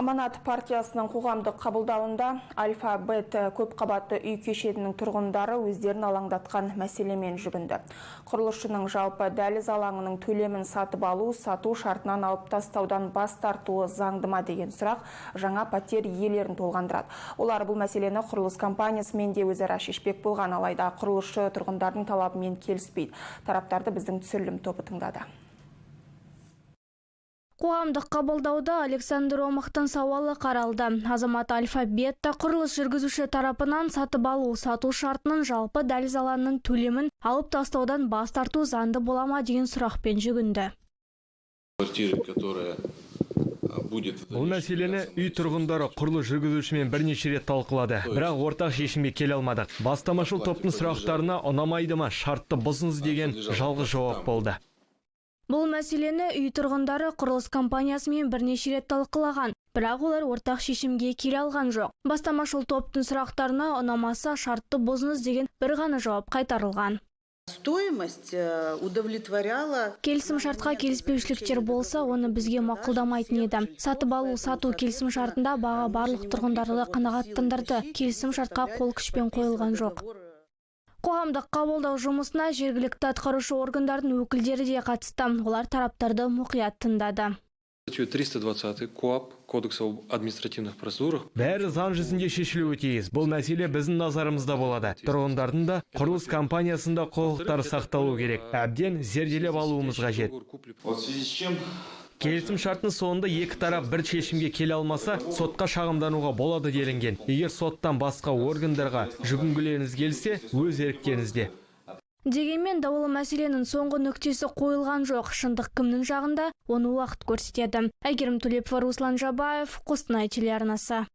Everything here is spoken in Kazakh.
Аманат партиясының қоғамдық қабылдауында Альфа-Бет көпқабатты үй кешенінің тұрғындары өздерін алаңдатқан мәселемен жүгінді. Құрылысшының жалпы дәліз алаңының төлемін сатып алу, сату шартынан алып тастаудан бас тартуы заңды ма деген сұрақ жаңа пәтер иелерін толғандырады. Олар бұл мәселені құрылыс компаниясымен де өзара шешпек болған, алайда құрылысшы тұрғындардың талабымен келіспейді. Тараптарды біздің түсірілім тобы тыңдады. Қоғамдық қабылдауда Александр Омақтың сауалы қаралды. Азамат Альфа-Бетті құрылыс жүргізуші тарапынан сатып алу, сату шартының жалпы дәліз алаңның төлемін алып тастаудан бас тарту заңды бола ма деген сұрақпен жүгінді. Бұл мәселені үй тұрғындары құрылыс жүргізушімен бірнеше рет талқылады, бірақ ортақ шешімге келе алмадық. Бастамашыл топтың сұрақтарына ұнамайды ма, шартты бұзыңыз деген жалғыз жауап болды. Бұл мәселені үй тұрғындары құрылыс компаниясымен бірнеше рет талқылаған, бірақ олар ортақ шешімге келе алған жоқ. Бастамашыл топтың сұрақтарына ұнамаса шартты бұзыңыз деген бір ғана жауап қайтарылған. Стоимость удовлетворяла. Келісім шартқа келіспеушіліктер болса, оны бізге мақұлдамайтын еді. Сатып алу, сату келісім шартында баға барлық тұрғындарды қанағаттандырды. Келісім шартқа қол күшпен қойылған жоқ. Қоғамдық қабылдау жұмысына жергілікті атқарушы органдардың өкілдері де қатысты. Олар тараптарды мұқият тыңдады. 320 КоАП Кодекса об административных процедурах. Бәрі заң жүзінде шешілуі тиіс. Бұл мәселе біздің назарымызда болады. Тұрғындардың да, құрылыс компаниясында құқықтары сақталу керек. Әбден зерделеп алуымыз қажет. Келісім шартының соңында екі тарап бір шешімге келе алмаса, сотқа шағымдануға болады делінген. Егер соттан басқа органдарға жүгінгілеріңіз келсе, өз еріктеріңізде. Дегенмен даулы мәселенің соңғы нүктесі қойылған жоқ. Шындық кімнің жағында, оны уақыт көрсетеді. Әйгерім Төлепова, Руслан Жабаев, Қостанай телеарнасы.